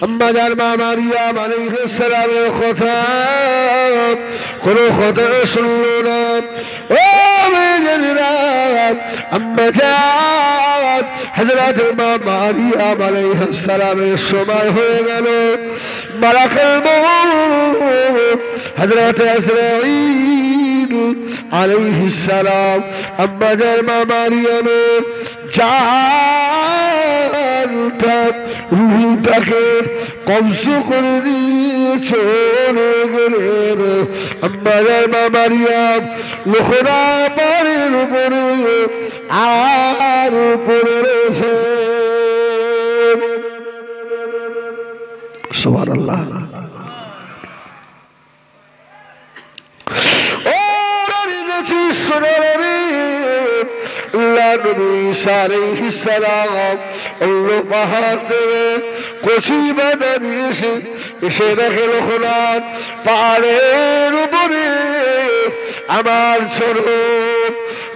আম্মা জান মা মারিয়াম আলাইহিস সালামের কথা কোনো কথা শুনলো না। ও মেয়েরা, আম্মা জান হযরত মা মারিয়াম আলাইহিস সালামের সময় হয়ে গেল। মালাকুল মউত হযরত আজরাইল আলাইহিস সালাম আম্মা জান মা মারিয়ামের জানটা রূহটাকে কবজ করে নিয়ে চলে গেলেন। আম্মা জান মা মারিয়াম লোকরা পাড়ের উপরে আর উপরে রয়েছে। সুবহানাল্লাহ। এসে দেখে লোকনাথ পাহাড়ের উপরে আমার ছোট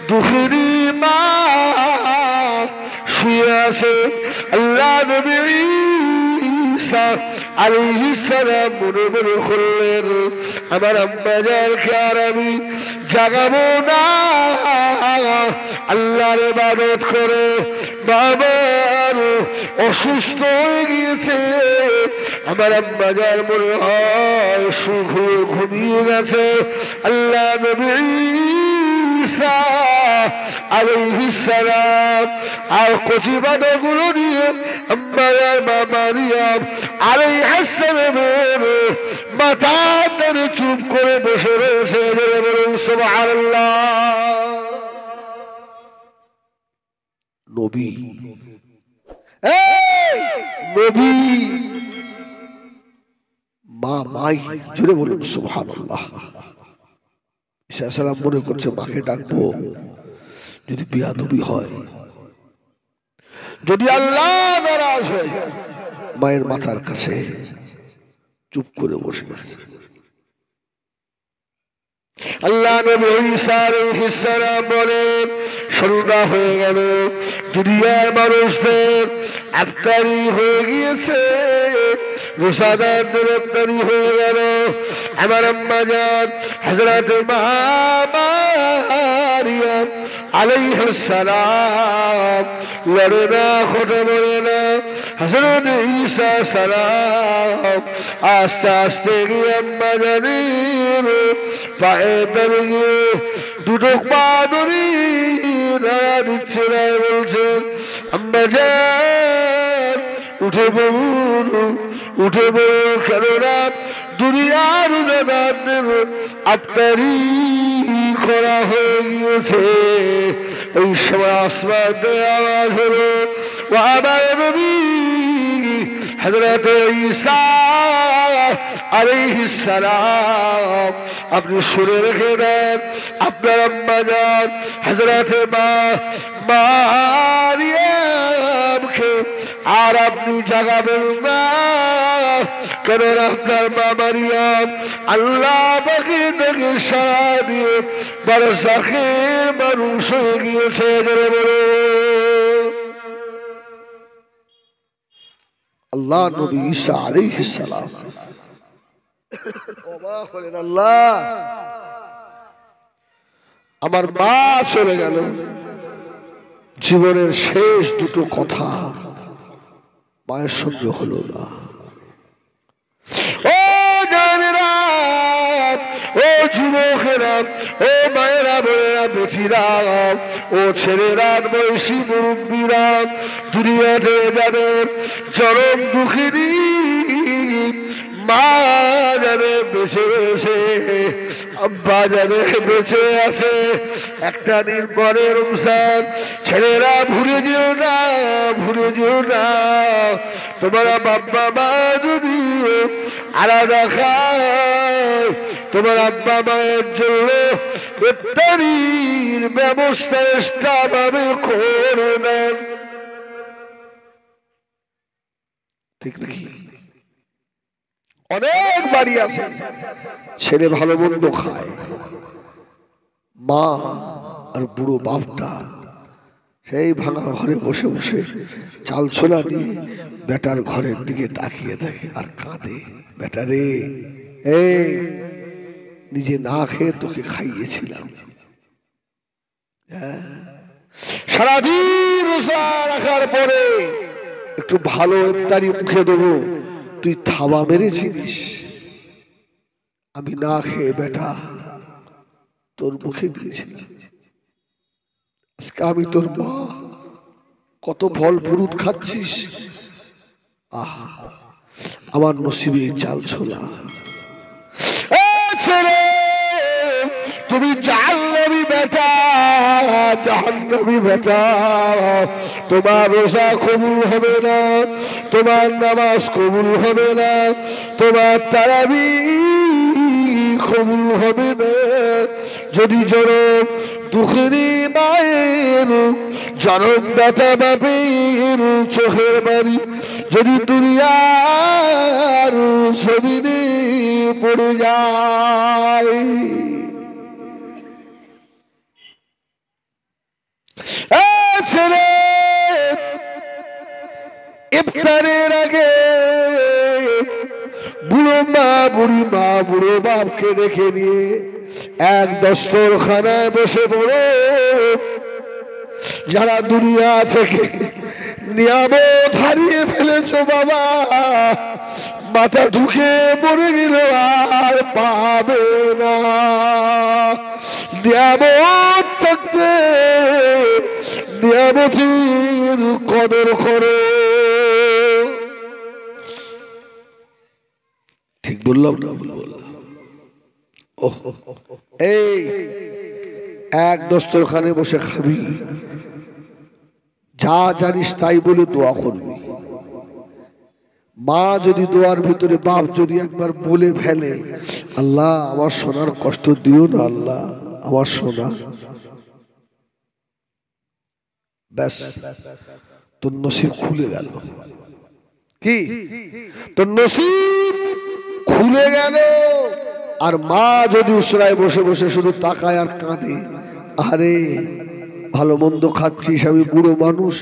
দুঃখিনী মা শুয়ে আছে। আল্লাহ নবী ঈসা আলাইহিস সালাম মনে মনে করলেন, আমার আম্মা জানকে আর আমি জাগাবো না। আল্লাহর ইবাদত করে বাবার অসুস্থ হয়ে গিয়েছে। আমার আম্মা জান মনে হয় ঘুমিয়ে গেছে। আল্লাহ নবী ঈসা আলাইহিস সালাম আর কচি বাদাগুলো নিয়ে আম্মা জান মা মারিয়াম আলাইহিস সালামের মাথা ধরে চুপ করে বসে রয়েছে। বলুন সুবহানাল্লাহ। নবী নবী মা মাই জুড়ে বলুন সুবহানাল্লাহ। ঈসা সালাম মনে করছে মাকে ডাকবো, যদি বিয়াদবি হয়, যদি আল্লাহ নারাজ হয়ে যায়। মায়ের মাথার কাছে চুপ করে বসে আছে। আল্লাহ নবী ঈসা আলাইহিস সালাম বলেন, সন্ধ্যা হয়ে গেল, দুনিয়ার মানুষদের ইফতারি হয়ে গিয়েছে, রোজাদারদের ইফতারি হয়ে গেল। আমার আম্মা জান হযরত মা মারিয়াম আলাইহিস সালাম লড়ে না, কথা বলে না। হযরত ঈসা সালাম আস্তে আস্তে গিয়ে আম্মা জানের পায়ে দাঁড়িয়ে দুটো পা ধরে নাড়া দিচ্ছে, না বলছেন, আম্মা জান উঠে বলুন, উঠে বলুন, কেননা দুনিয়ার রোজাদারদের ইফতারি করা হয়ে গিয়েছে। ওই সময় আসমান থেকে আওয়াজ হলো, ও আমার নবী হযরত ঈসা আলাইহিস সালাম, আপনি শুনে রেখে দেন, আপনার আম্মা জান হযরত মা মারিয়ামকে আর আপনি জাগাবেন না। কারণ আপনার মা মারিয়াম আল্লাহ পাকে দেখে সারা দিয়ে বারজাখের মানুষ হয়ে গিয়েছে। আল্লাহ নবী ঈসা আলাইহিস সালাম অবাক হলেন, আল্লাহ আমার মা চলে গেল, জীবনের শেষ দুটো কথা মায়ের সঙ্গে হলো না। ও জানেরা, ও যুবকেরা, ও মায়েরা, বোনেরা, বেটিরা, ও ছেলেরা, বয়সী মুরব্বীরা, দুনিয়াতে যাদের চরম দুঃখিনী মা যাদের বেঁচে রয়েছে, আব্বা যাদের বেঁচে আছে, একটা দিন পরে রমজান, ছেলেরা ভুলে যেও না, ভুলে যেও না, তোমার বাবা মা যদি আলাদা খায়, তোমার আব্বা মায়ের জন্য ইফতারির ব্যবস্থা এক্সট্রাভাবে করে দেন। ঠিক নাকি? অনেক বাড়ি আছে, ছেলে ভালো মন্দ খায়, মা আর বুড়ো বাপটা সেই ভাঙা ঘরে বসে বসে চাল ছোলা নিয়ে বেটার ঘরের দিকে তাকিয়ে থাকে আর কাঁদে। বেটা রে, এই নিজে না খেয়ে তোকে খাইয়েছিলাম, সারাদিন রোজা রাখার পরে একটু ভালো ইফতারি মুখে দেবো, তুই থাবা মেরেছিস। আমি না খেয়ে বেটা তোর মুখে দিয়েছিলাম, আজকে আমি তোর মা, কত ফল ফ্রুট খাচ্ছিস। আহ, আমার নসিবে চাল ছোলা। ছেলে, তুমি জাহান্নামী বেটা, জাহান্নামী বেটা, তোমার রোজা কবুল হবে না, তোমার নামাজ কবুল হবে না, তোমার তারাবিহ কবুল হবে না। যদি জনম দুঃখেরই মায়ের, জনমদাতা বাপের চোখের বাড়ি যদি দুনিয়ার জমিনে পড়ে যায়, ছেলে ইফতারের আগে বুড়ো মা বুড়ি মা বুড়ো বাপকে রেখে নিয়ে এক দস্তরখানায় বসে পড়ো। যারা দুনিয়া থেকে নিয়ামত হারিয়ে ফেলেছো বাবা, মাথা ঢুকে মরে গেল আর পাবে না। নিয়ামত থাকতে নিয়ামতের কদর করো। ঠিক বললাম না ভুল বললাম? এই এক দস্তরখানে বসে খাবি, যা জানিস তাই বলে দোয়া করবি। মা যদি দোয়ার ভিতরে, বাপ যদি একবার বলে ফেলে, আল্লাহ আমার সোনার কষ্ট দিও না, আল্লাহ আমার সোনা, ব্যাস তোর নসিব খুলে গেল। কি তোর নসিব খুলে গেল। আর মা যদি উসরায় বসে বসে শুধু তাকায় আর কাঁদে, আরে ভালো মন্দ খাচ্ছিস, আমি বুড়ো মানুষ,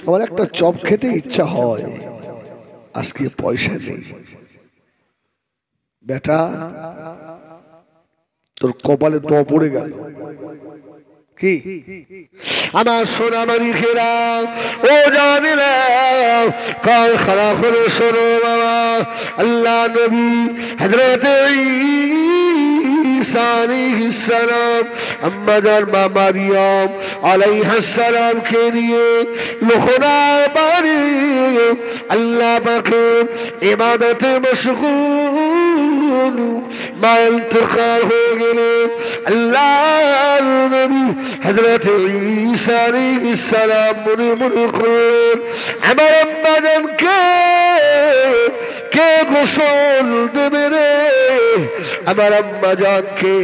আমার একটা চপ খেতে ইচ্ছা হয়, আজকে পয়সা নেই। বেটা তোর কপালে তো পড়ে গেল। কি আমার সোনামারি খেরা ও জানি না কাল খারাপ করে শোনো বাবা, আল্লাহ নবী হযরতে ঈসা আলাইহিস সালাম আম্মা জান মা মারিয়াম আলাইহিস সালাম কে নিয়ে লোখনার বাড়ি আল্লাহ পাকের ইবাদতে মশগুল মা ইন্তেকাল হয়ে গেলেন। আল্লাহর নবী হযরতে ঈসা আলাইহিস সালাম মনে মনে করলেন, আমার আম্মা জানকে কে গোসল দেবে রে, আমার আম্মা জানকে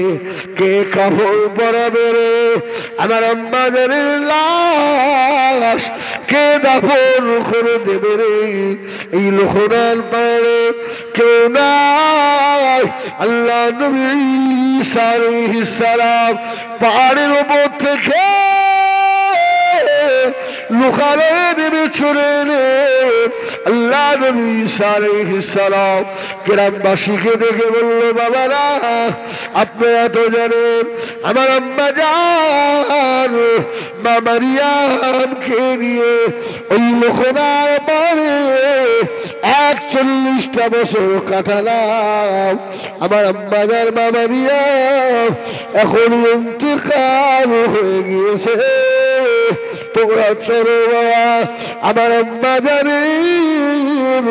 কে কাপড় পরাবে রে, আমার আম্মা জানের লাশ কে দাফন করে দেবে রে। এই লোকনার পারে কেউ নাই। আল্লাহ নবী ঈসা আলাইহিস সালাম পাহাড়ের উপর থেকে লুকালে নেমে চলে এলেন। আল্লাহ নবী ঈসা আলাইহিস সালাম গ্রামবাসীকে ডেকে বলল, বাবারা আপনারা তো জানেন আমার আম্মা জান মা মারিয়ামকে নিয়ে ওই লোকনার পারে 41টা বছর কাটালাম। আমার আম্মা জান মা মারিয়াম এখন ইন্তেকাল হয়ে গিয়েছে। তোমরা চলো বাবা, আমার আম্মা জানের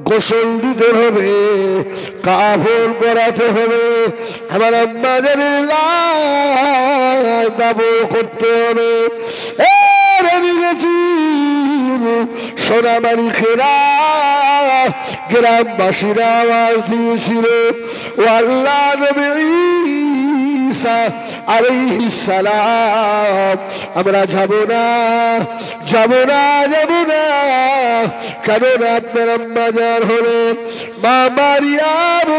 গোসল দিতে হবে, কাফন পরাতে হবে, আমার আম্মা জানের লাশ দাফন করতে হবে। সোনামারি খেরা গ্রামবাসীরা আওয়াজ দিয়েছিল, ও আল্লাহ নবী ঈসা আলাইহিস সালাম আমরা যাব না, যাব না, যাব না। কারণ আপনার আম্মা জান হলেন মা মারিয়াম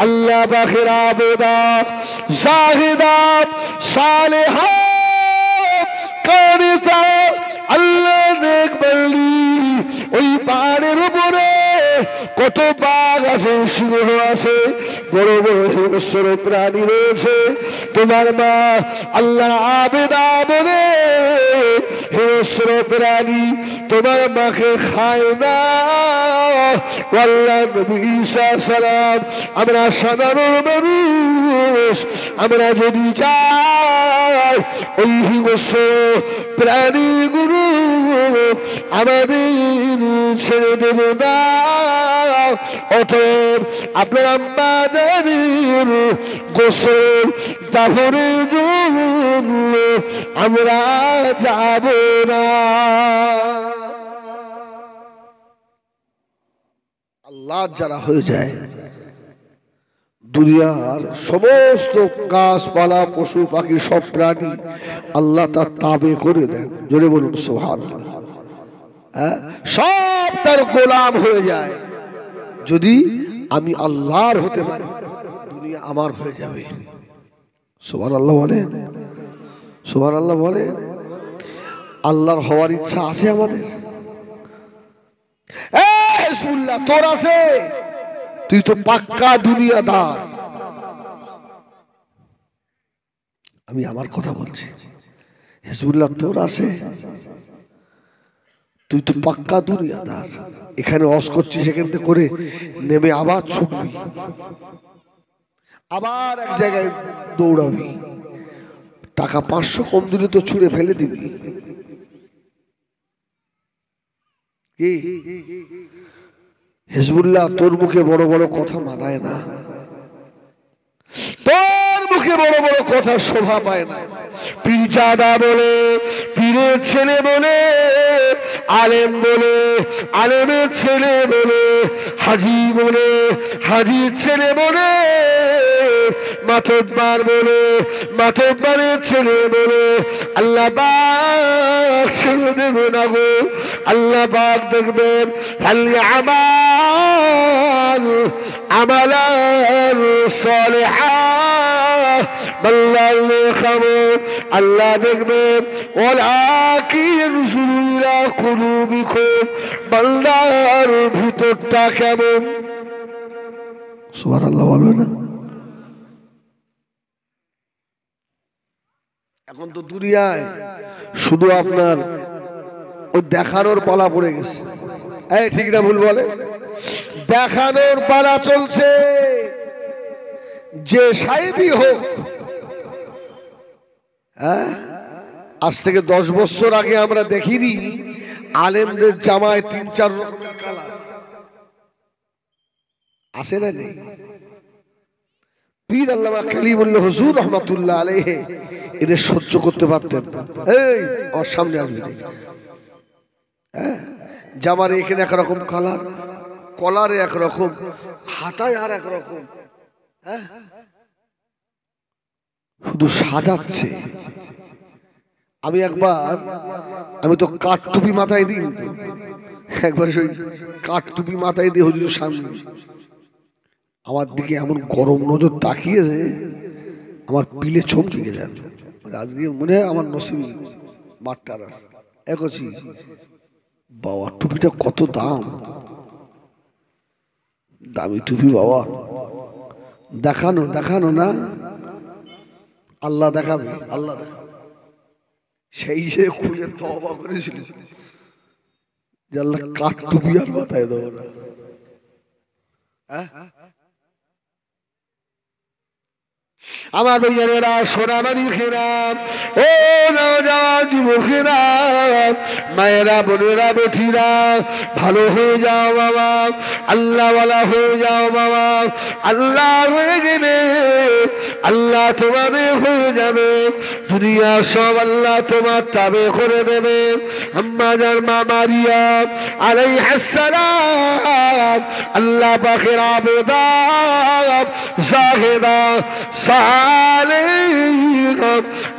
আল্লাহ পাকের আবেদা জাহিদা সালেহা আল্লাহ নেক বান্দি ওই পাহাড়ের উপরে কত বাঘ আছে, সিংহ আছে, বড় বড় হিংস্র প্রাণী রয়েছে। তোমার মা আল্লাহ আবেদা বলে হিংস্র প্রাণী তোমার মাকে খায় না। আল্লাহ নবী ঈসা সালাম আমরা সাধারণ মানুষ, আমরা যদি চাই ওই হিংস্র প্রাণীগুলো আমাদের ছেড়ে দেবে না। অতএব আপনার আম্মাদের গোসল দাফনের জন্য আমরা যাব না। আল্লাহ যারা হয়ে যায় দুনিয়ার সমস্ত গাছপালা পশু পাখি সব প্রাণী আল্লাহ তার তাবে করে দেন। জোরে বলুন সুবহানাল্লাহ। সব তার গোলাম হয়ে যায়। যদি আমি আল্লাহর হতে পারি দুনিয়া আমার হয়ে যাবে। সুবহানাল্লাহ বলেন, সুবহানাল্লাহ বলেন। আল্লাহর হওয়ার ইচ্ছা আছে আমাদের? হিজবুল্লাহ তোর আছে? তুই তো পাক্কা দুনিয়াদার। আমি আমার কথা বলছি। হিজবুল্লাহ তোর আছে? তুই তো পাক্কা দুনিয়াদার। এখানে অস করছিস, এখান থেকে করে নেমে আবার ছুটবি, আবার এক জায়গায় দৌড়াবি, টাকা 500 কম দিলে তো ছুঁড়ে ফেলে দিবি। কি হিজবুল্লাহ তোর মুখে বড় বড় কথা মানায় না, তোর মুখে বড় বড় কথা শোভা পায় না। পীরজাদা বলে, পীরের ছেলে বলে, আলেম বলে, আলেমের ছেলে বলে, হাজি বলে, হাজির ছেলে বলে, মাতব্বার বলে, মাতব্বারের ছেলে বলে আল্লাহ পাক ছেড়ে দেবে না গো। আল্লাহ পাক দেখবেন ফালইআমাল আমালান সালিহান, আল্লাহ দেখবেন ওয়ালাকিন যুরু ইলা কুলুবিকুম, বান্দার ভিতরটা কেমন। সুবহানাল্লাহ বলবে না? এখন তো দুনিয়ায় শুধু আপনার ওই দেখানোর পালা পড়ে গেছে। এই ঠিক না ভুল বলে? দেখানোর পালা চলছে। যে সাহেবই হোক, হ্যাঁ, আজ থেকে 10 বছর আগে আমরা দেখিনি আলেমদের জামায় 3-4 রকমের কালার আসে না? নেই? পীর আল্লামা কালিমুল্লাহ হুজুর রহমাতুল্লাহ আলাইহি এদের সহ্য করতে পারতেন না। এই আমার সামনে আসবে না, হ্যাঁ, জামার এখানে একরকম কালার, কলারে একরকম, হাতায় আর একরকম, হ্যাঁ, শুধু সাজাচ্ছে। আমি তো কাঠ টুপি মাথায় দিই, তো একবার সেই কাঠ টুপি মাথায় দিয়ে হুজুরের সামনে আমার দিকে এমন গরম নজর তাকিয়েছে, আমার পিলে চমকে গেলেন। আজকে মনে হয় আমার নসিবি মাঠটার আছে। একছি বাবা, টুপিটা কত দাম, দামি টুপি বাবা। দেখানো দেখানো না, আল্লাহ দেখাবে, আল্লাহ দেখাবে। সেই সে খুলে তওবা করেছিল যে আল্লাহ কাঠ টুপি আর মাথায় দেবো না। আমার ভাইয়েরা, সোনামানি খেরাম, ও নওজওয়ান যুবকেরা, মায়েরা, বোনেরা, বেটিরা, ভালো হয়ে যাও বাবা, আল্লাহওয়ালা হয়ে যাও বাবা। আল্লাহ হয়ে গেলে আল্লাহ তোমাদের হয়ে যাবে। দুনিয়া সব আল্লাহ তোমার তাবে করে দেবে। আম্মা জান মা মারিয়াম আলাইহিস সালাম আল্লাহ পাকের আবেদা, জাহেদা, সালেহা,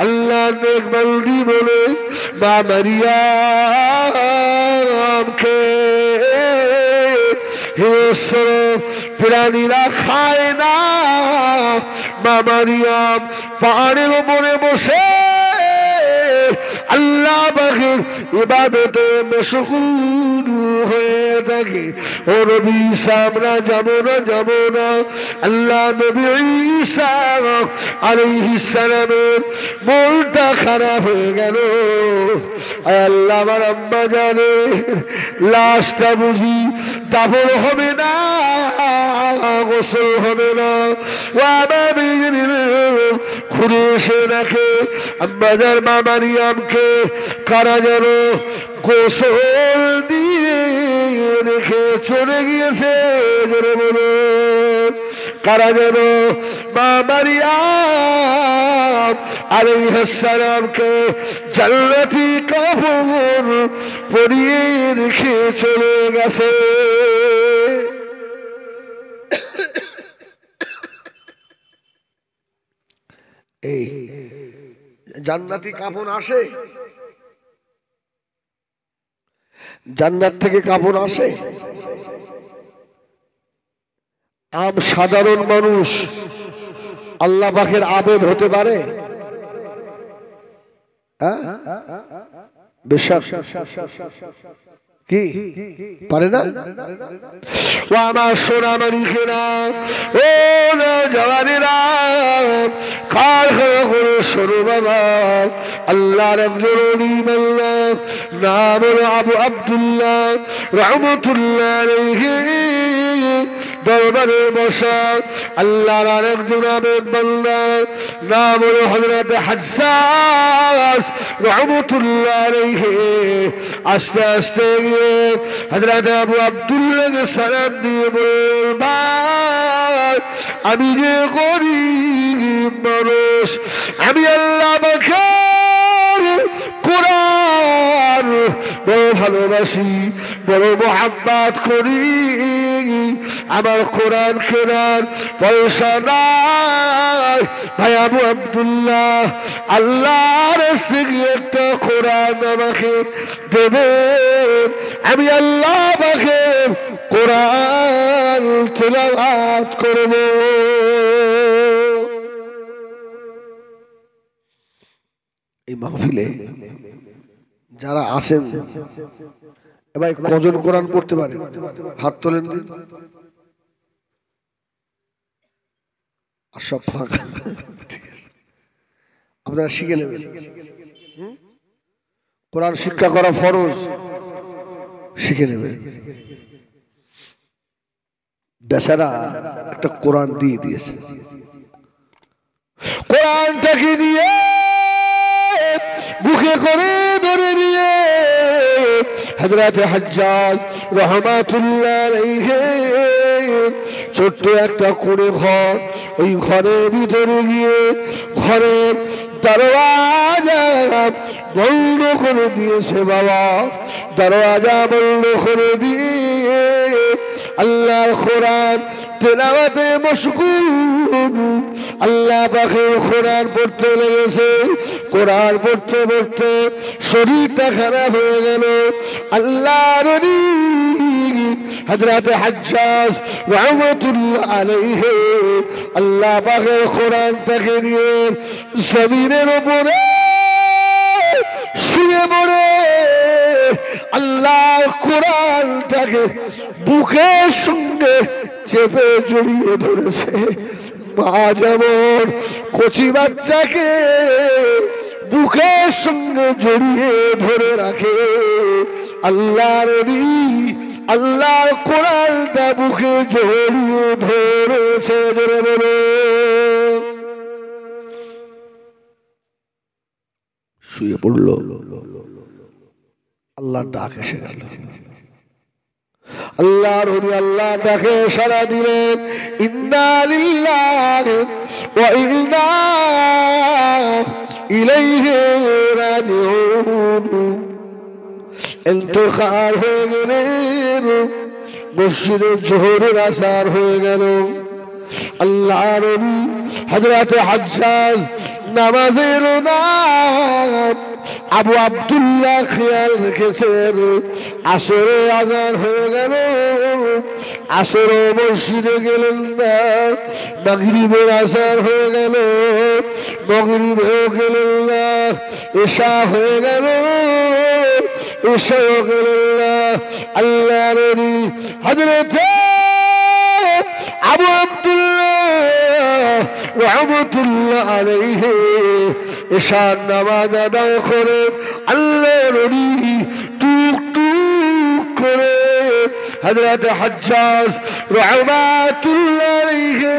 আল্লাহ নেক বান্দি বলে মা মারিয়ামকে হিংস্র প্রাণীরা খায় না। মা মারিয়াম পাহাড়ের উপরে বসে আল্লাহ পাকের ইবাদতে মশগুল হয়ে থাকে। ও নবী ঈসা আমরা যাব না। আল্লাহ নবী ঈসা আলাইহিস সালামের মনটা খারাপ হয়ে গেল। আল্লাহ আমার আম্মা জানের লাশটা বুঝি দাফন হবে না, গোসল হবে না। ও আমার ঘুরে এসে রাখে আম্মাজার মা মারিয়ামকে কারা যেন গোসল দিয়ে রেখে চলে গিয়েছে। জোরে বলো কারা যেন মা মারিয়াম আলাইহিস সালামকে জান্নাতি কাপড় পরিয়ে রেখে চলে গেছে। এই জান্নাতি কাপড় আসে, জান্নাত থেকে কাপড় আসে। আম সাধারণ মানুষ আল্লাহ পাকের আবেদ হতে পারে? বিশ্বাস কি পারে না? ও আমার সোনা মানিকেরা, ও না জওয়ানেরা, কার করে শোনো বাবা। আল্লাহর একজন আলিম, আল্লাহ নাম হলো আবু আব্দুল্লাহ রহমতুল্লাহ আলাইহি দরবারে বসা আল্লাহর আরেকজন আবেদ বান্দা নাম হলো হযরত হাজ্জাজ রহমতুল্লাহ আলাইহি। আস্তে আস্তে গিয়ে হযরত আবু আব্দুল্লাহকে সালাম দিয়ে বললেন, আমি যে গরীব মানুষ, আমি আল্লাহ পাকের কোরআন বড় ভালোবাসি, বড় মুহাব্বত করি। আমার কোরআন কেনার পয়সা নাই। ভাই আবু আব্দুল্লাহ, আল্লাহর রাস্তায় একটা কোরআন আমাকে দেবেন, আমি আল্লাহ পাকের কোরআন তিলাওয়াত করব। এই মাহফিলে যারা আসেন এবার কজন কোরআন পড়তে পারে? হাত তোলেন দিন। আর সব ফাঁকা। ঠিক আছে, আপনারা শিখে নেবেন। কোরআন শিক্ষা করা ফরজ, শিখে নেবেন। বেচারা একটা কোরআন দিয়ে দিয়েছে, কোরআনটাকে নিয়ে বুকে করে ধরে নিয়ে হযরত হাজ্জাজ রহমাতুল্লাহ আলাইহি ছোট্ট একটা করে ঘর, ওই ঘরের ভিতরে গিয়ে ঘরের দরওয়াজা বন্ধ করে দিয়েছে। বাবা দরওয়াজা বন্ধ করে দিয়ে আল্লাহর কোরআন তেলাওয়াতে মশগুল, আল্লাহ পাকের কোরআন পড়তে লেগেছে। কোরআন পড়তে পড়তে শরীরটা খারাপ হয়ে গেল। আল্লাহর ওলি হযরত হাজ্জাজ রহমাতুল্লাহ আলাইহি আল্লাহ পাকের কোরআনটাকে নিয়ে জমিনের উপরে শুয়ে পড়ে আল্লাহর কোরআনটাকে বুকের সঙ্গে চেপে জড়িয়ে ধরেছে। মা যেমন কচি বাচ্চাকে বুকের সঙ্গে জড়িয়ে ধরে রাখে, আল্লাহর ওলি আল্লাহর কোরআনটা বুকে জড়িয়ে ধরেছে। জোরে বলে শুয়ে পড়ল। আল্লাহর ডাক এসে গেল। আল্লাহর ওলি আল্লাহ ডাকে সাড়া দিলেন। ইন্না লিল্লাহি ওয়া ইন্না ইলাইহি রাজিউন। ইন্তেকাল হয়ে গেলেন, মসজিদে জোহরের আসার হয়ে গেল। আল্লাহর ওলি হযরত হাজ্জাজ নামাজের নাম আবু আব্দুল্লাহ খেয়াল রেখেছেন। আসরে আজান হয়ে গেল, আসরে মসজিদে গেলেন না। মাগরিবের আজান হয়ে গেল, মাগরিব হয়ে গেল না, এশা হয়ে গেল, এশা হয়ে গেল না। আল্লাহর নবী হযরত আবু আব্দুল্লাহ রাহমাতুল্লাহ আলাইহি এশার নামাজ আদায় করে আল্লাহর নবী টুক টুক করে হযরত হজ্জাজ রাহমাতুল্লাহ আলাইহি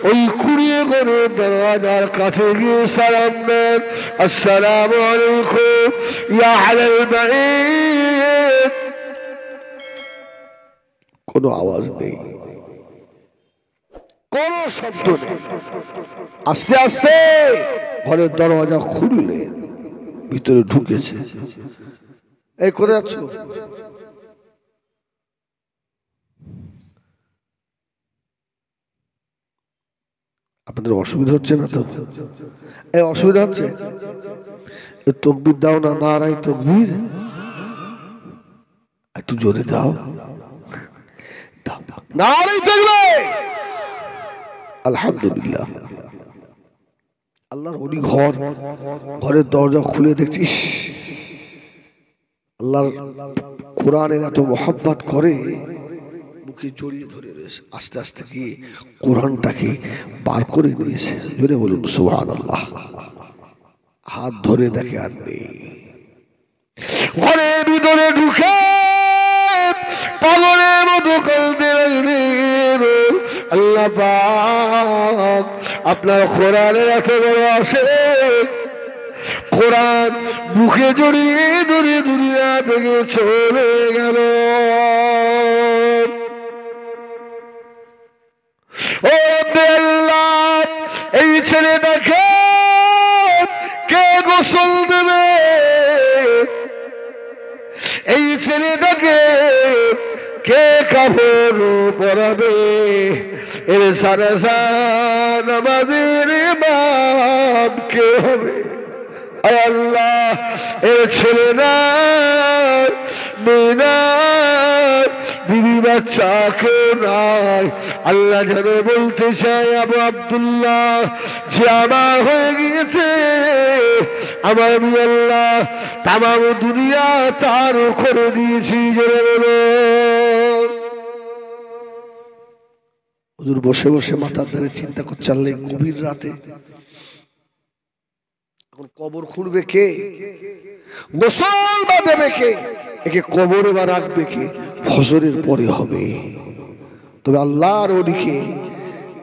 ওই কুড়িয়ে করে দরওয়াজার কাছে গিয়ে সালাম দেন, আসসালামু আলাইকুম ইয়া আহলাল বাইত। কোনো আওয়াজ নেই, কোনো শব্দ নেই। আস্তে আস্তে ঘরের দরওয়াজা খুললে ভিতরে ঢুকেছে। এই করে যাচ্ছ? আপনাদের অসুবিধা হচ্ছে না তো? এই অসুবিধা হচ্ছে? তকবীর দাও না, নারায়ে তকবীর একটু জোরে দাও, নারায়ে তাকবীর। আলহামদুলিল্লাহ। আল্লাহর ওলি ঘরের দরজা খুলে দেখছিস আল্লাহর কোরআনের এত মোহাব্বত করে, বুকে জড়িয়ে ধরে রয়েছে। আস্তে আস্তে গিয়ে কোরআনটাকে বার করে নিয়েছে। জোরে বলুন সুবহানাল্লাহ। হাত ধরে দেখে আর নেই। ঘরের ভিতরে ঢুকে পাগলের মতো কাঁদতে লাগলেন, আল্লাহ পাক আপনার কোরআনের এত বড় আসে, কোরআন বুকে জড়িয়ে ধরে দুনিয়া থেকে চলে গেল। ও আল্লাহ, এই ছেলেটাকে কে গোসল দেবে? এই ছেলেটাকে কে কাপড় পরাবে? এর সারা নামাজের ইমাম কে হবে? আল্লাহ, এ ছেলে না মেয়ে না, বিবি বাচ্চা কেউ নাই। আল্লাহ যেন বলতে চাই আবু আব্দুল্লাহ যে আমার হয়ে গিয়েছে, আমার আমি আল্লাহ তামাম দুনিয়া তার করে দিয়েছি। জোরে বলো। হুজুর বসে বসে মাথার ধারে চিন্তা করছে, আল্লাহ গভীর রাতে এখন কবর খুঁড়বে কে? গোসল বা দেবে কে? একে কবরে বা রাখবে কে? ফজরের পরে হবে। তবে আল্লাহর ওদিকে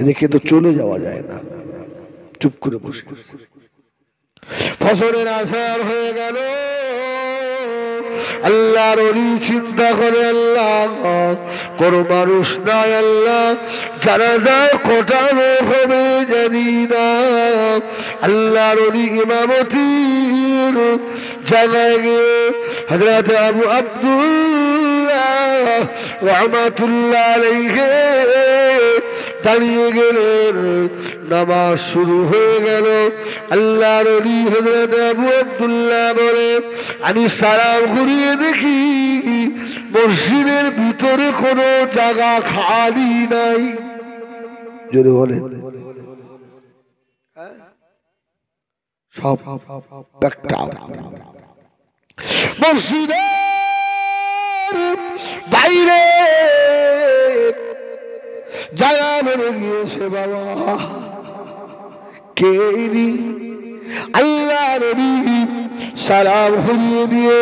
রেখে তো চলে যাওয়া যায় না। চুপ করে বসে ফজরের আসার হয়ে গেল। আল্লাহর ওলি চিন্তা করে, আল্লাহ কোন মানুষ নাই, আল্লাহ জানাজায় কটা লোক হবে জানি না। আল্লাহর ওলি ইমামতির জায়গায় গিয়ে হযরত আবু আব্দুল্লাহ রাহমাতুল্লাহ আলাইহি দাঁড়িয়ে গেলেন। নামাজ শুরু হয়ে গেল। আল্লাহর ওলি হযরত আবু আব্দুল্লাহ বলে, আমি সালাম ঘুরিয়ে দেখি মসজিদের ভিতরে কোনো জায়গা খালি নাই। জোরে বলে, সব মসজিদের বাইরে জায়গা বেড়ে গিয়েছে। বাবা কে? আল্লাহ নবী সালাম ঘুরিয়ে দিয়ে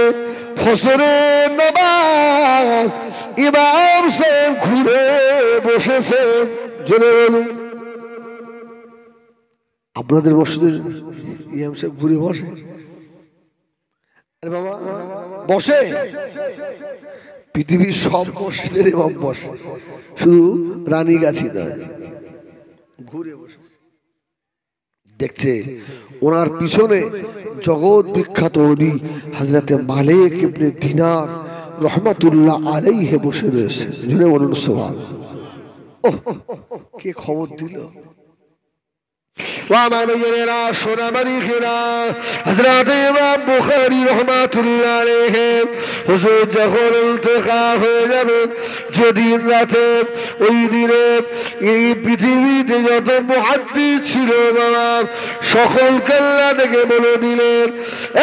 ফজরের নামাজ ইমাম সাহেব ঘুরে বসেছে। জোরে বলুন। আপনাদের মসজিদের ইমাম সাহেব ঘুরে বসে? আরে বাবা বসে, পৃথিবীর সব মসজিদের ইমাম বসে, শুধু রানীগাছি নয়, ঘুরে বসে দেখছে। ওনার পিছনে জগৎ বিখ্যাত ওলি হযরত মালিক ইবনে দিনার রহমাতুল্লাহ আলাইহি বসে রয়েছে। জোরে বলুন সুবহান। ওহ, কে খবর দিল? আমার ভাইয়েরা সোনামারি খেরা হযরত ইমাম বুখারী রাহমাতুল্লাহ আলাইহি হুজুর যখন ইন্তেকাল হয়ে যাবে যেদিন রাতে ওই দিনে এই পৃথিবীতে যত মুহাদ্দিস ছিল বাবা সকলকে আল্লাহ থেকে বলে দিলেন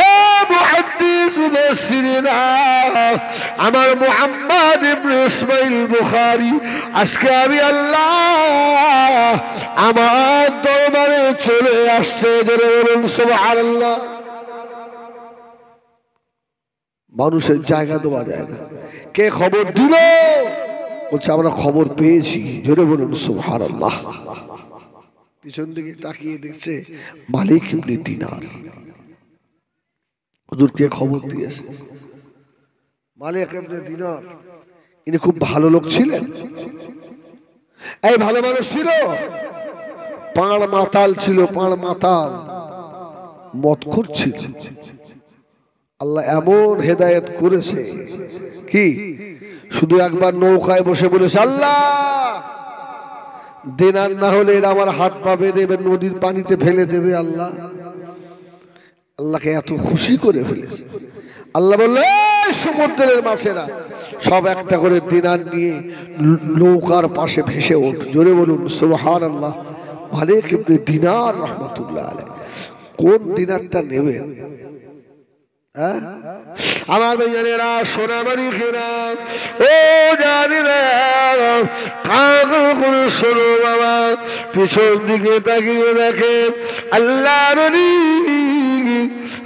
এ মুহাদ্দিস মুফাসসিরিনা আমার মুহাম্মদ ইবনে ইসমাঈল বুখারী আজকে আমি আল্লাহ আমার দরবারে চলে আসছে জোরে বলুন সুবহানাল্লাহ। মানুষের জায়গা দেওয়া যায় না। কে খবর দিল? বলছে আমরা খবর পেয়েছি জোরে বলুন সুবহানাল্লাহ। পিছন দিকে তাকিয়ে দেখছে মালিক ইবনে দিনার। হুজুর কে খবর দিয়েছে? মালিক ইবনে দিনার। ইনি খুব ভালো লোক ছিলেন। এই ভালো মানুষ ছিল, পাঁড় মাতাল ছিল, পাঁড় মাতাল মদখোর ছিল। আল্লাহ এমন হেদায়েত করেছে কি শুধু একবার নৌকায় বসে বলেছে আল্লাহ দিনার না হলে এরা আমার হাত পা বেঁধে নদীর পানিতে ফেলে দেবে। আল্লাহ আল্লাহকে এত খুশি করে ফেলেছে। আল্লাহ বললে সমুদ্রের মাছেরা সব একটা করে দিনার নিয়ে নৌকার পাশে ভেসে ওঠ। জোরে বলুন সুবহানাল্লাহ। মালিক ইবনে দিনার রাহমাতুল্লাহ আলাইহি। কোন দিনারটা নেবেন? আমার ভাইয়েরা সোনামারি খেরা ও জানি না কাগল করে শোনো বাবা পিছন দিকে তাকিয়ে দেখে আল্লাহ নবী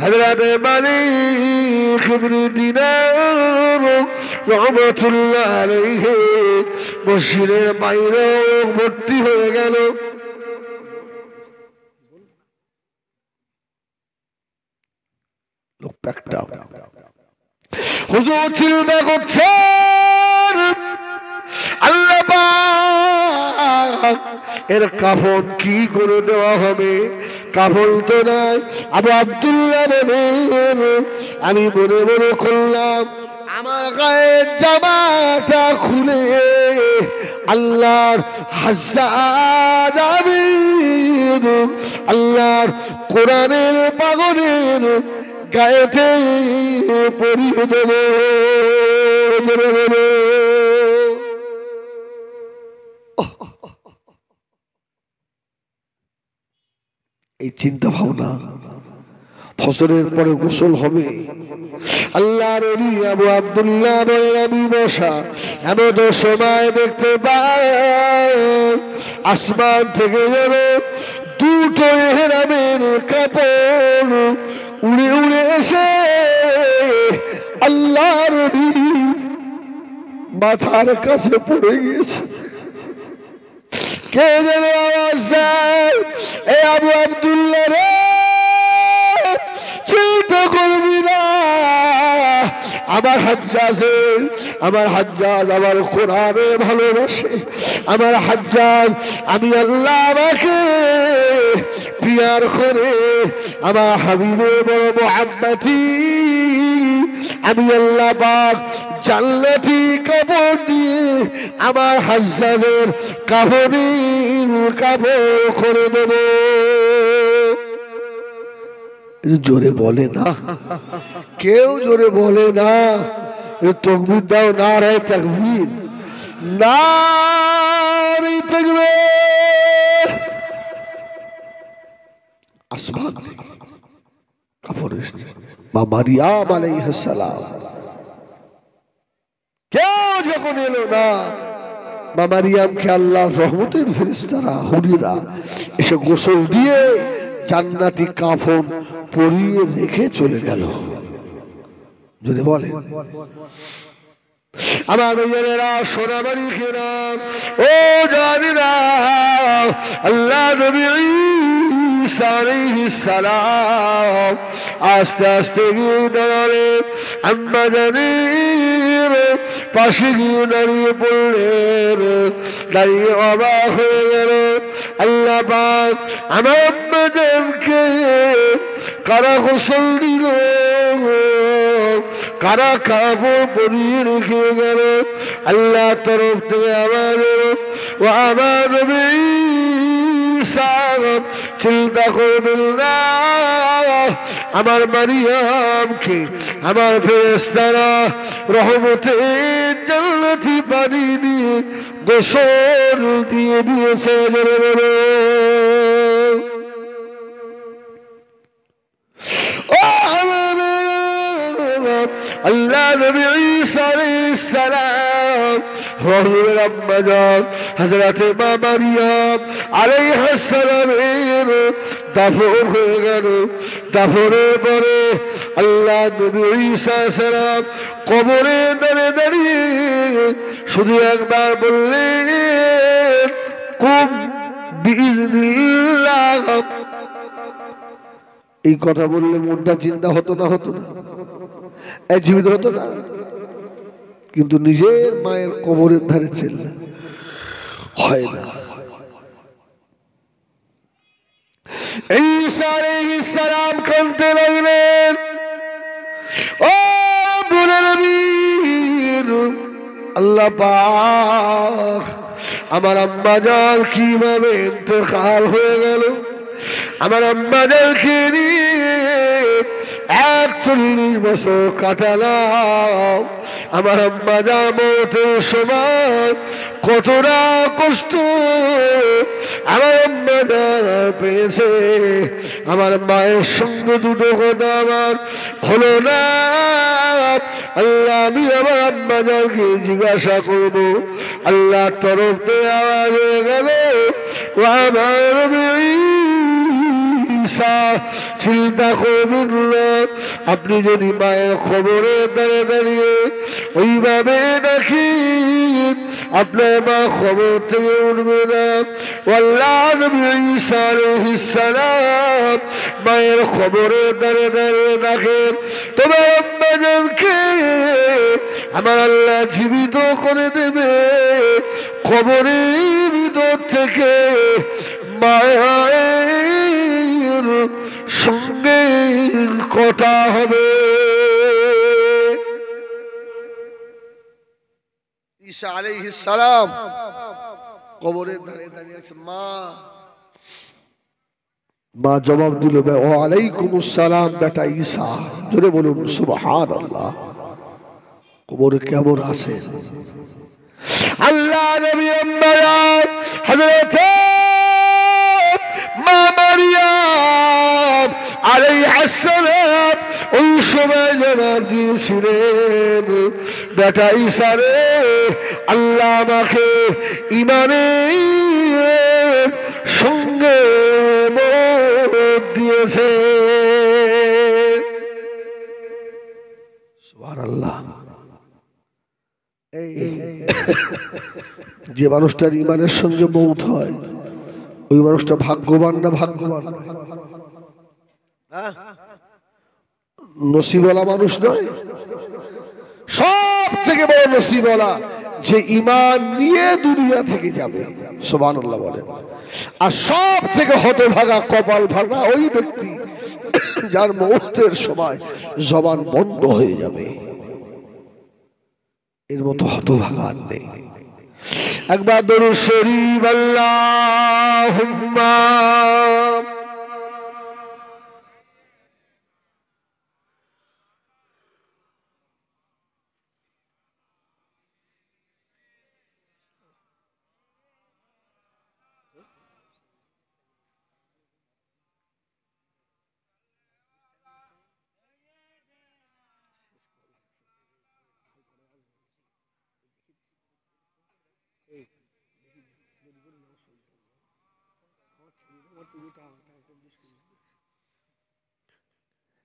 হযরত মালিক ইবনে দিনার রাহমাতুল্লাহ আলাইহি মসজিদের বাইরে ভর্তি হয়ে গেল। হুজুর চিন্তা করছেন আল্লাহ পাক এর কাফন কি করে দেওয়া হবে? কাফন তো নাই। আবু আব্দুল্লাহ বলেন আমি মনে মনে করলাম আমার গায়ের জামাটা খুলে আল্লাহর হাজ্জাজ আবিদ আল্লাহর কোরআনের পাগলের গায়েতে পরিয়ে দেব। এই চিন্তা ভাবনা ফজরের পরে গোসল হবে। আল্লাহর ওলি আবু আব্দুল্লাহ বলেন আমি বসা এমন সময় দেখতে পাই আসমান থেকে যেন দুটো ইহরামের কাপড় উড়ে উড়ে এসে আল্লাহর মাথার কাছে পড়ে গিয়েছে। কে যেন আওয়াজ দেয় এ আবু আব্দুল্লাহ রে চিন্তা করবি না আমার হাজ্জাজ আমার কোরআনে ভালোবাসে। আমার হাজ্জাজ আমি আল্লাহ আমাকে পিয়ার করে আমার হাবিবের বড় মুহাব্বতি আমি আল্লাহ পাক জান্নাতি কাপড় দিয়ে আমার হাজ্জাজের কাপড় করে দেব। জোরে বলে না, কেউ জোরে বলে না। তাকবীর দাও, নারায়ে তাকবীর, নারায়ে তাকবীর। আসমান থেকে কাপড় এসেছে মা মারিয়াম আলাইহিস সালাম। কেউ যখন এলো না মা মারিয়ামকে আল্লাহর রহমতের ফেরেশতারা হুরিরা এসে গোসল দিয়ে জান্নাতি কাফন পরিয়ে রেখে চলে গেল। যদি বলে আমার ভাইয়েরা সোনামারি খেরা ও জানি না আল্লাহ নবী ঈসা আলাইহিস সালাম আস্তে আস্তে গিয়ে দাঁড়ালে আম্মা জানের পাশে গিয়ে দাঁড়িয়ে পড়লেন। দাঁড়িয়ে অবাক হয়ে গেল আল্লাহ পাক আমার আম্মা জানকে কারা গোসল দিল, কারা কাপড় পরিয়ে রেখে গেল। আল্লাহ তরফ থেকে আমাদের ও আমার নবী ঈসা চিন্তা করবেন না আমার মারিয়ামকে আমার ফেরেশতারা রহমতের জান্নাতি পানি দিয়ে গোসল দিয়ে দিয়েছে জোরে বলে আল্লাহ নবী ঈসা আলাইহিস সালাম হযরত আম্মা জান হযরত মা মারিয়াম আলাইহিস সালামের দাফন হয়ে গেল দাফনের পরে আল্লাহ নবী ঈসা সালাম কবরে দাঁড়িয়ে শুধু একবার বললেন কুম বিইذنিল্লাহ এই কথা বললে মনটা চিন্তা হতো না জীবিত হতো না কিন্তু নিজের মায়ের কবরের ধারে ছিল হয় না ঈসা আলাইহিস সালাম কাঁদতে লাগলেন ও রব্বুল আলামিন আল্লাহ পাক আমার আম্মা জান কিভাবে ইন্তেকাল হয়ে গেল আমার আম্মা জানকে নিয়ে ৪১ বছর কাটালাম আমার আম্মা জান মওতের সময় কতটা কষ্ট আমার আম্মা জান পেয়েছে আমার মায়ের সঙ্গে দুটো কথা আমার হলো না আল্লাহ আমি আমার আম্মা জানকে জিজ্ঞাসা করব আল্লাহ তরফ থেকে আওয়াজ হয়ে গেল ও আমার চিন্তা করবেন না আপনি যদি মায়ের খবরে দাঁড়িয়ে ওইভাবে রাখেন আপনার মা খবর থেকে উঠবে না আল্লাহ নবী ঈসা আলাইহিস সালাম মায়ের খবরে দাঁড়িয়ে রাখেন তোমার আম্মা জানকে আমার আল্লাহ জীবিত করে দেবে কবরের ভিতর থেকে মায়ের সঙ্গে কথা হবে ঈসা আলাইহিস সালাম কবরের ধারে দাঁড়িয়ে আছে মা জবাব দিল ওয়া আলাইকুমুস সালাম বেটা ঈসা জোরে বলুন সুবহানাল্লাহ কবরে কেমন আছে আল্লাহ নবী আম্মা হযরত মা মারিয়াম আলাইহিস সালাম ওই সময় জবাব দিয়েছিলেন বেটা ঈসা রে আল্লাহ আমাকে ঈমানের সঙ্গে মওত দিয়েছে সুবহানাল্লাহ যে মানুষটার ঈমানের সঙ্গে মওত হয় ওই মানুষটা ভাগ্যবান না ভাগ্যবান নসিবওয়ালা মানুষ নয় সব থেকে বড় নসিবওয়ালা যে ঈমান নিয়ে দুনিয়া থেকে যাবে সুবহানাল্লাহ বলেন আর সব থেকে হতভাগা কপাল ভাঙা ওই ব্যক্তি যার মওতের সময় জবান বন্ধ হয়ে যাবে এর মতো হতভাগা আর নেই একবার দরুদ শরীফ আল্লাহুম্মা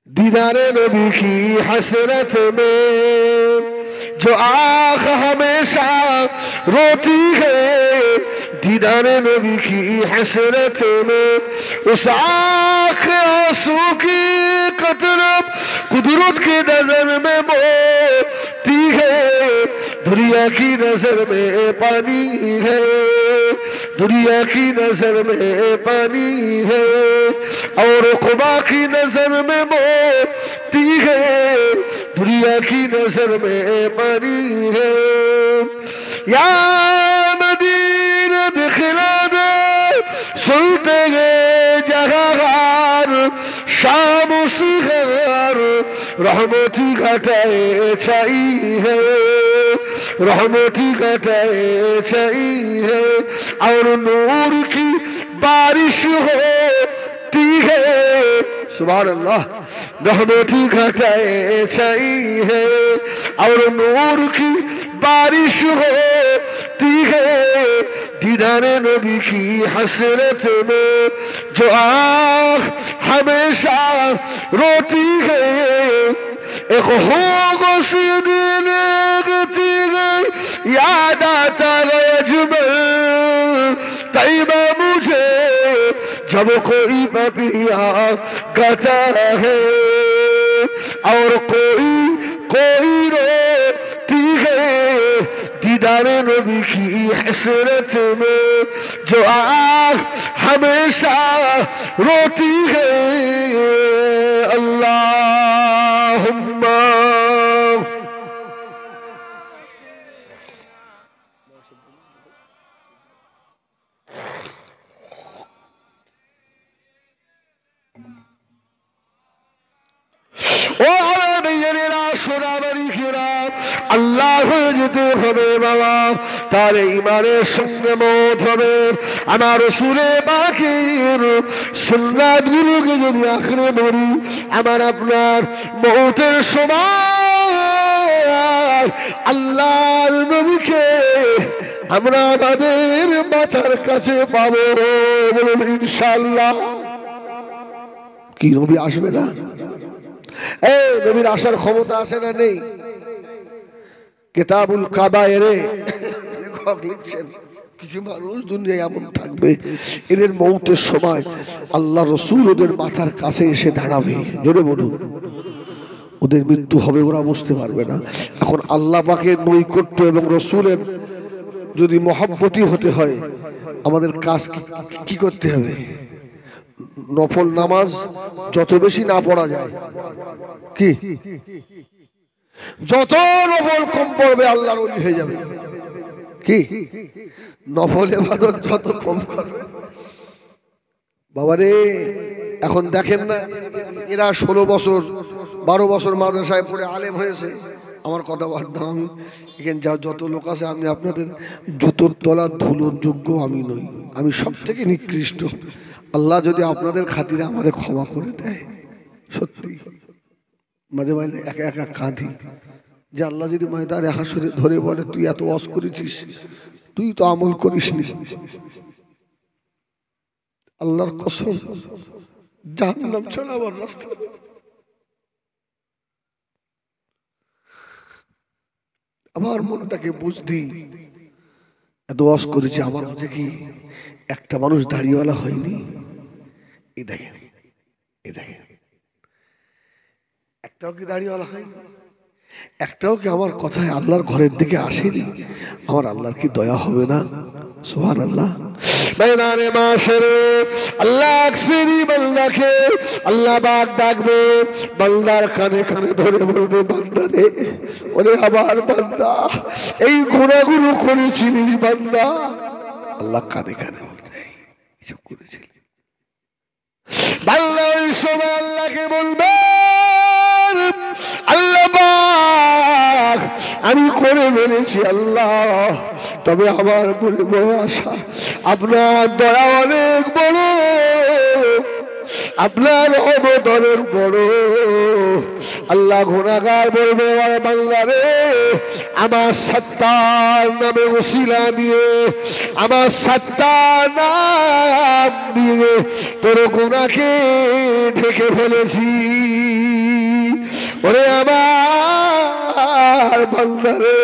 दीदारे नबी की हसरत में जो आँख हमेशा रोती है दीदारे नबी की हसरत में उस आँख आंसू की कतरब कुदरत की नजर में मोती है दुनिया की नजर में पानी है दुनिया की नजर में पानी है और खुदा की नजर में मोती है दुनिया की नजर में पानी है या मदीना दिखला दे सुनते गए जहाँ शाम उसी घर रहमती घटाए छाई है, रहमती घटाए छाई है और नूर की बारिश होती है। सुभान अल्लाह। रहमती घटाए छाई है और नूर की बारिश होती है। दीदारे नबी की हसरत में जो आँख हमेशा रोती है, एक होगो से देखती गई याद आता गया जुबल तैयबा मुझे जब कोई बबिया गाता है और कोई रोती है। दीदारे नबी की हसरत में जो आँख हमेशा रोती है। अल्लाहुम्मा আল্লাহ হয়ে যেতে হবে বাবা, তাহলে ইমানের সঙ্গে মত হবে। আমার রাসূলে পাকের সুন্নাতগুলোকে যদি আঁকড়ে ধরি, আমার আপনার মওতের সময় আল্লাহর নবীকে আমরা আমাদের মাথার কাছে পাবো, বলুন ইনশাআল্লাহ। কি নবী আসবে না? এই নবীর আসার ক্ষমতা আছে না নেই? কিতাবুল কাবায়েরে লেখক লিখছেন কিছু মানুষ দুনিয়ায় এমন থাকবে, এদের মওতের সময় আল্লাহ রাসূল ওদের মাথার কাছে এসে দাঁড়াবে। জোরে বলুন। ওদের মৃত্যু হবে, ওরা বুঝতে পারবে না। এখন আল্লাহ পাকের নৈকট্য এবং রাসূলের যদি মহব্বতি হতে হয়, আমাদের কাজ কি করতে হবে? নফল নামাজ যত বেশি না পড়া যায়, কি যত নফল কম পড়বে আল্লাহর ওলি হয়ে যাবে। কি নফল ইবাদত যত কম করবে। বাবারে এখন দেখেন না, এরা 16 বছর 12 বছর মাদ্রাসায় পড়ে আলেম হয়েছে। আমার কথা বাদ দাও, আমি এখানে যত লোক আছে আমি আপনাদের জুতোর তলা ধুলোর যোগ্য আমি নই, আমি সব থেকে নিকৃষ্ট। আল্লাহ যদি আপনাদের খাতিরে আমারে ক্ষমা করে দেয়, সত্যি মাঝে মাঝে একা একা কাঁদি যে আল্লাহ যদি ময়দানে হাসরে ধরে বলে তুই এত ওয়াজ করেছিস, তুই তো আমল করিসনি। আল্লাহর কসম জাহান্নাম ছাড়া আমার রাস্তা। আমার মনটাকে বুঝদি, এত ওয়াজ করেছি, আমার মাঝে কি একটা মানুষ দাড়িওয়ালা হয়নি? এই দেখেন, এই দেখেন, একটাও কি দাড়িওয়ালা হয়নি? একটাও কি আমার কথায় আল্লাহর ঘরের দিকে আসেনি? আমার আল্লাহর কি দয়া হবে না? সুবহানাল্লাহ। ময়দানে মাশরে আল্লাহ আকসরি বান্দাকে আল্লাহ পাক ডাকবে, বান্দার কানে কানে ধরে বলবে, বান্দা রে, ওরে আমার বান্দা, এই গুনাহগুলো করেছিলিস বান্দা। আল্লাহ কানে কানে বলবে এসব করেছিলি। বান্দা ওই সময় আল্লাহকে বলবে, আল্লাহ পাক আমি করে ফেলেছি আল্লাহ, তবে আমার মনে বড় আশা, আপনার দয়া অনেক বড়, আপনার রহমত অনেক বড়। আল্লাহ গুনাহগার বলবে, বান্দা রে, আমার সত্তার নামে ওসিলা দিয়ে, আমার সত্তার নাম দিয়ে তোর গুনাহকে ঢেকে ফেলেছি। ওরে আমার বান্দা রে,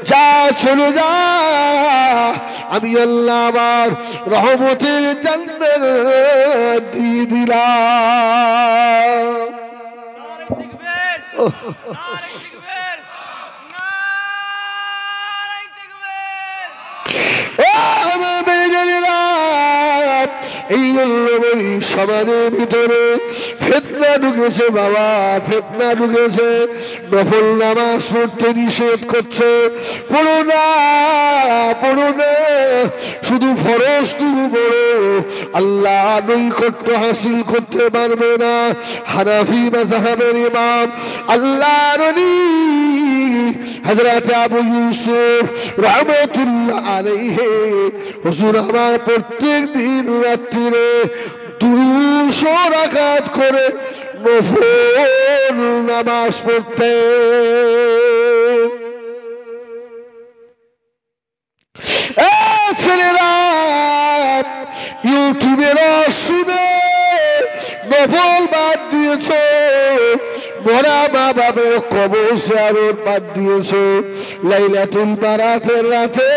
যা চলে যা, আমি আল্লাহ আমার রহমতের জান্নাত দিয়ে দিলাম। এই সমাজের ভিতরে ফিতনা ঢুকেছে বাবা, ফিতনা ঢুকেছে। নফল নামাজ পড়তে নিষেধ করছে, পড়ো না, পড়ো না, শুধু ফরজ তুমি পড়ো, আল্লাহ নৈকট্য হাসিল করতে পারবে না। হানাফি মাযহাবের ইমাম আল্লাহর ওলি হযরত আবু ইউসুফ রাহমাতুল্লাহ আলাইহি হুজুর আমার প্রত্যেক দিন রাত্রিরে 200 রাকাত করে নফল নামাজ পড়তেন। ছেলেরা ইউটিউবের শুনে নফল বাদ দিয়েছ, মরা মা বাবার কবর জিয়ারত বাদ দিয়েছ। লাইলাতুল বারাতের রাতে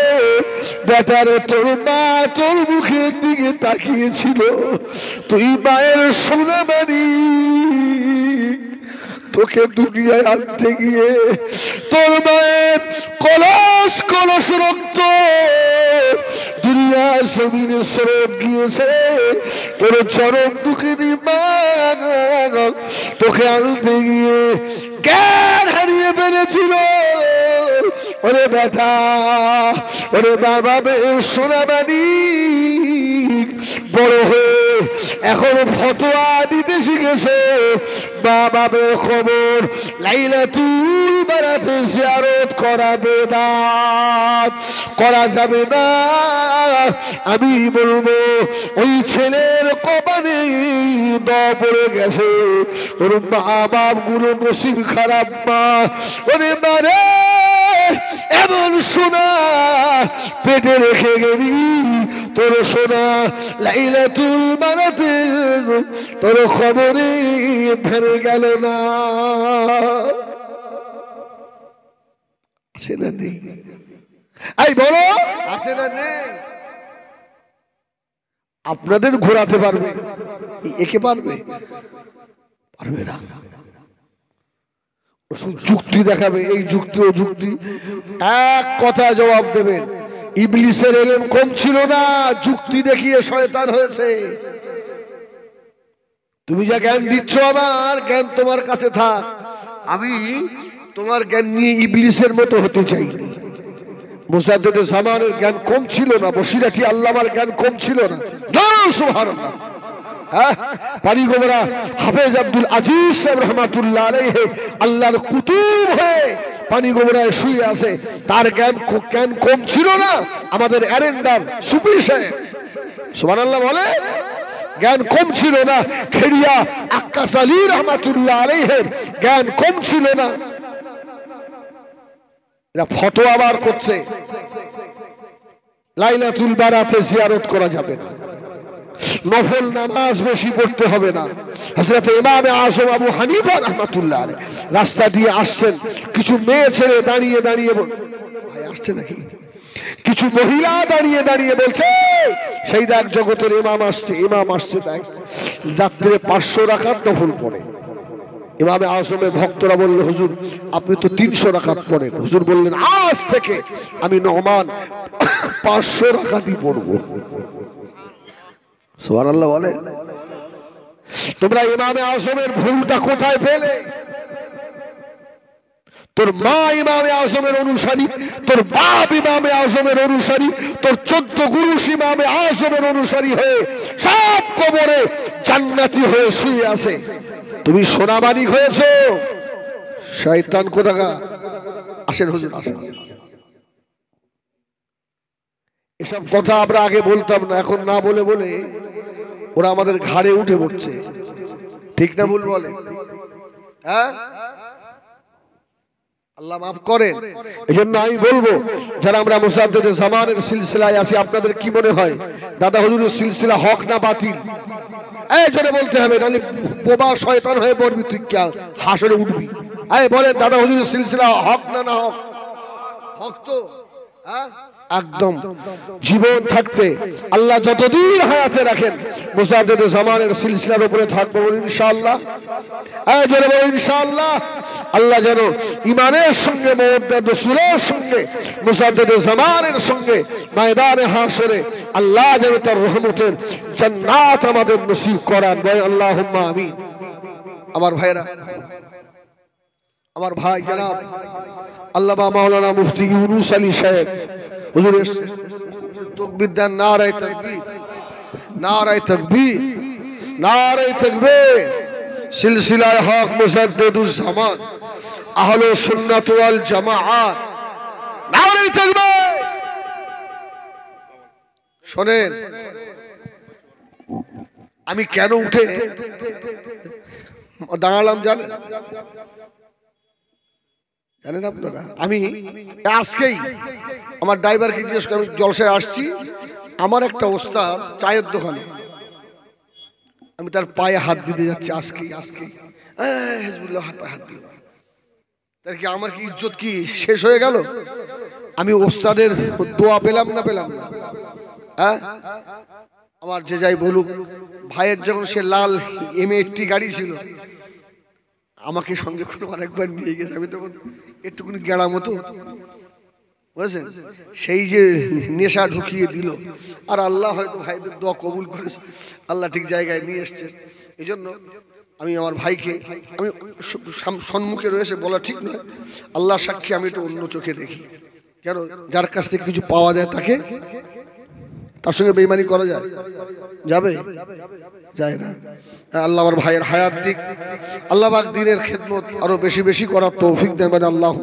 বেটারে তোর মা তোর মুখের দিকে তাকিয়েছিল, তুই মায়ের সোনামানি, তোকে দুনিয়ায় আনতে গিয়ে তোর মায়ের কলস কলস রক্ত দুনিয়া জমিনে স্রোত গিয়েছে, তোর চরম দুঃখিনী মা তোকে আনতে গিয়ে জ্ঞান হারিয়ে ফেলেছিল। ওরে বেটা, ওরে বাবা সোনামানি, বড় হয়ে এখন ফতোয়া দিতে শিখেছে। বাবার খবর লাইলাতুল বারাতে জিয়ারত করা বেদাত, করা যাবে না। আমি বলবো ওই ছেলের কপালে দ পড়ে গেছে, ওর মা বাপ গুলো নসিব খারাপ মা। ওরে মারে এমন সোনা পেটে রেখে গেলি, তোর সোনা লাইলাতুল বারাতে তোর খবরে ফেরে গেল না। আছে না নেই? এই বলো, আছে না নেই? আপনাদের ঘোরাতে পারবে, একে পারবে? পারবে না। যুক্তি দেখাবে, এই যুক্তি ও যুক্তি। এক কথা জবাব দেবেন, ইবলিসের ইলম কম ছিল না, যুক্তি দেখিয়ে শয়তান হয়েছে। তুমি যা জ্ঞান দিচ্ছ আমার জ্ঞান তোমার কাছে থাক, আমি তোমার জ্ঞান নিয়ে ইবলিসের মতো হতে চাইনি। মুজাদ্দিদ জামানের জ্ঞান কম ছিল না, বসিরাটি আল্লামার জ্ঞান কম ছিল না। সুবহানাল্লাহ। পানি গোবরা হাফেজ আব্দুল আজিজ সাহেব রহমাতুল্লাহ আলাইহি আল্লাহর কুতুব হয়ে পানি গোবরায় শুয়ে আছে, তার জ্ঞান কম ছিল না। আমাদের অ্যারেন্ডার সুফি সাহেব সুবহানাল্লাহ বলে জ্ঞান কম ছিল না। খেড়িয়া আক্কাস আলী রহমাতুল্লাহ আলাইহির জ্ঞান কম ছিল না। এরা ফতোয়া বার করছে লাইলাতুল বারাতে জিয়ারত করা যাবে না, নফল নামাজ বেশি পড়তে হবে না। হযরত ইমাম আযম আবু হানিফা রাহমাতুল্লাহ আলাইহি রাস্তা দিয়ে আসছেন, কিছু মেয়ে ছেলে দাঁড়িয়ে দাঁড়িয়ে ভাই আসছে নাকি, কিছু মহিলা দাঁড়িয়ে দাঁড়িয়ে বলছে সেই দেখ জগতের ইমাম আসছে, ইমাম আসছে দেখ। রাত্রে 500 রাকাত নফল পড়ে। ইমাম আযমের ভক্তরা বলল, হুজুর আপনি তো 300 রাকাত পড়েন। হুজুর বললেন, আজ থেকে আমি নোমান 500 রাকাতই পড়বো। সুবহানাল্লাহ বলে। তোমরা ইমাম আযমের ভুলটা কোথায় পেলে? তোর মা ইমাম আযমের অনুসারী, তোর বাপ ইমাম আযমের অনুসারী, তোর 14 গুরুশ ইমাম আযমের অনুসারী হয়ে সব কবরে জান্নাতি হয়ে শুয়ে আছে। তুমি সোনামানিক হয়েছো। শয়তান কোথাকার। আসেন হুজুর আসেন। এসব কথা আমরা আগে বলতাম না, এখন না বলে বলে ওরা আমাদের ঘাড়ে উঠে পড়ছে। ঠিক না ভুল বলে? হ্যাঁ, আল্লাহ মাফ করেন। এজন্য আমি বলবো যারা আমরা মুজাদ্দিদ জামানের সিলসিলায় আছি, আপনাদের কি মনে হয় দাদা হুজুরের সিলসিলা হক না বাতিল? এই জোরে বলতে হবে, নাহলে বোবা শয়তান হয়ে পড়বি, তুই কি হাসরে উঠবি। এই বলেন দাদা হুজুরের সিলসিলা হক না না হক? হক তো। হ্যাঁ একদম। জীবন থাকতে আল্লাহ যতদিন হায়াতে রাখেন মুজাদ্দিদ জামানের সিলসিলার উপরে থাকবো ইনশাআল্লাহ। এই জোরে বলেন ইনশাআল্লাহ। আল্লাহ যেন ঈমানের সঙ্গে মুহাম্মদ রাসূলের সঙ্গে মুজাদ্দিদ জামানের সঙ্গে ময়দানে হাশরে আল্লাহ যেন তার রহমতের জান্নাত আমাদের নসিব করান। বলে আল্লাহুম্মা আমিন। আমার ভাইরা, আমার ভাই জনাব আল্লামা মাওলানা মুফতি ইউনুস আলী সাহেব হুজুর এসেছেন, তাকবীর দেন, নারায়ে তাকবীর, নারায়ে তাকবীর, নারায়ে তাকবীর। সিলসিলায়ে হক মুজাদ্দিদুজ জামান আহলে সুন্নাত ওয়াল জামাআত, নারায়ে তাকবীর। শোনেন, আমি কেন উঠে দাঁড়ালাম জানেন? জানেন আপনারা? আমি আজকেই আমার ড্রাইভারকে জিজ্ঞেস করে, আমি জলসায় আসছি, আমার একটা ওস্তাদ চায়ের দোকানে, আমি তার পায়ে হাত দিতে যাচ্ছি আজকেই, আজকেই হিজবুল্লাহ পায়ে হাত দিল। তার কি আমার কি ইজ্জত কি শেষ হয়ে গেল? আমি ওস্তাদের দোয়া পেলাম না পেলাম না? হ্যাঁ, আমার যে যাই বলুক, ভাইয়ের যখন সে লাল M80 গাড়ি ছিল, আমাকে সঙ্গে করে অনেকবার নিয়ে গেছে, আমি তখন একটুকুনি গেড়া মতো, বুঝেছেন? সেই যে নেশা ঢুকিয়ে দিল, আর আল্লাহ হয়তো ভাইদের দোয়া কবুল করেছে, আল্লাহ ঠিক জায়গায় নিয়ে এসছে। এই জন্য আমি আমার ভাইকে, আমি সম্মুখে রয়েছে বলা ঠিক নয়, আল্লাহ সাক্ষী, আমি একটু অন্য চোখে দেখি। কেন? যার কাছ থেকে কিছু পাওয়া যায় তাকে, তার সঙ্গে বেঈমানি করা যায়? যাবে? যায় না। আল্লাহ আমার ভাইয়ের হায়াত দিক, আল্লাহ পাক দ্বীনের খেদমত আরো বেশি বেশি করার তৌফিক দেন, আল্লাহ।